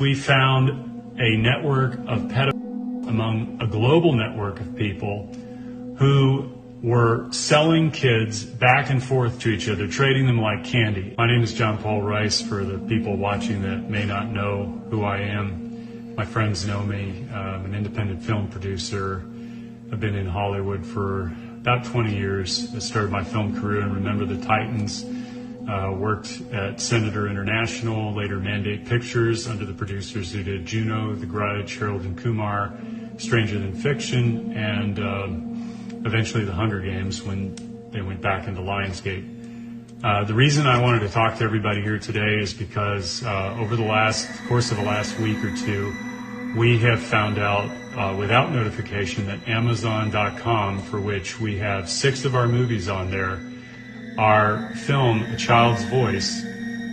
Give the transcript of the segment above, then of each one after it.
We found a network of pedophiles among a global network of people who were selling kids back and forth to each other, trading them like candy. My name is John Paul Rice, for the people watching that may not know who I am. My friends know me. I'm an independent film producer. I've been in Hollywood for about 20 years. I started my film career in Remember the Titans. Worked at Senator International, later Mandate Pictures under the producers who did Juno, The Grudge, Harold and Kumar, Stranger Than Fiction, and eventually The Hunger Games when they went back into Lionsgate. The reason I wanted to talk to everybody here today is because over the course of the last week or two, we have found out without notification that Amazon.com, for which we have 6 of our movies on there, our film, A Child's Voice,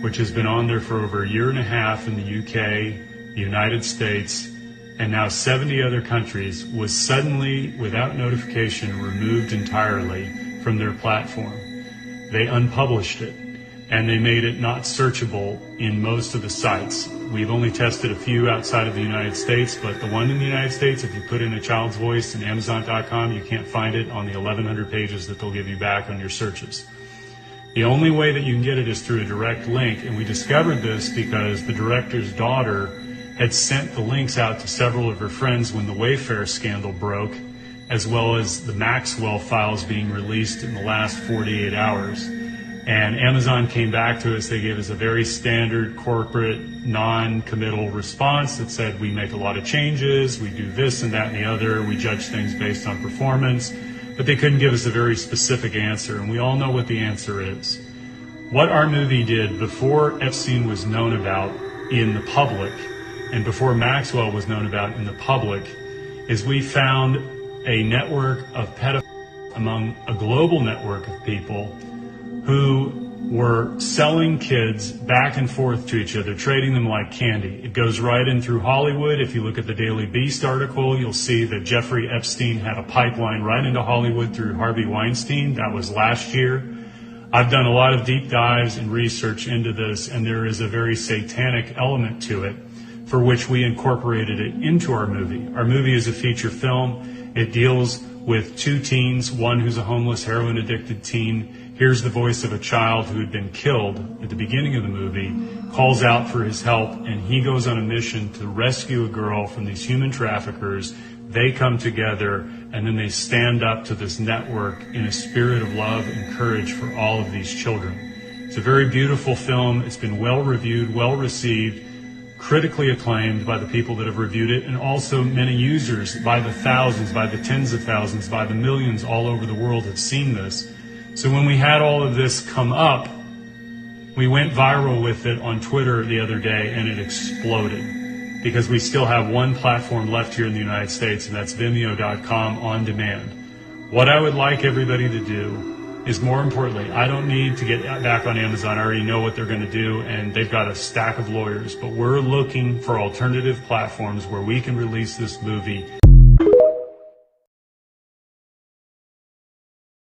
which has been on there for over a year and a half in the UK, the United States, and now 70 other countries, was suddenly, without notification, removed entirely from their platform. They unpublished it, and they made it not searchable in most of the sites. We've only tested a few outside of the United States, but the one in the United States, if you put in A Child's Voice in Amazon.com, you can't find it on the 1,100 pages that they'll give you back on your searches. The only way that you can get it is through a direct link, and we discovered this because the director's daughter had sent the links out to several of her friends when the Wayfair scandal broke, as well as the Maxwell files being released in the last 48 hours. And Amazon came back to us. They gave us a very standard corporate non-committal response that said, we make a lot of changes, we do this and that and the other, we judge things based on performance. But they couldn't give us a very specific answer, and we all know what the answer is. What our movie did before Epstein was known about in the public, and before Maxwell was known about in the public, is we found a network of pedophiles among a global network of people who were selling kids back and forth to each other, trading them like candy. It goes right in through Hollywood. If you look at the Daily Beast article, you'll see that Jeffrey Epstein had a pipeline right into Hollywood through Harvey Weinstein. That was last year. I've done a lot of deep dives and research into this, and there is a very satanic element to it, for which we incorporated it into our movie. Our movie is a feature film. It deals with 2 teens, one who's a homeless, heroin-addicted teen, hears the voice of a child who had been killed at the beginning of the movie, calls out for his help, and he goes on a mission to rescue a girl from these human traffickers. They come together, and then they stand up to this network in a spirit of love and courage for all of these children. It's a very beautiful film. It's been well reviewed, well received, critically acclaimed by the people that have reviewed it, and also many users, by the thousands, by the tens of thousands, by the millions all over the world have seen this. So when we had all of this come up, we went viral with it on Twitter the other day, and it exploded because we still have one platform left here in the United States, and that's Vimeo.com on demand. What I would like everybody to do is, more importantly, I don't need to get back on Amazon. I already know what they're going to do, and they've got a stack of lawyers, but we're looking for alternative platforms where we can release this movie.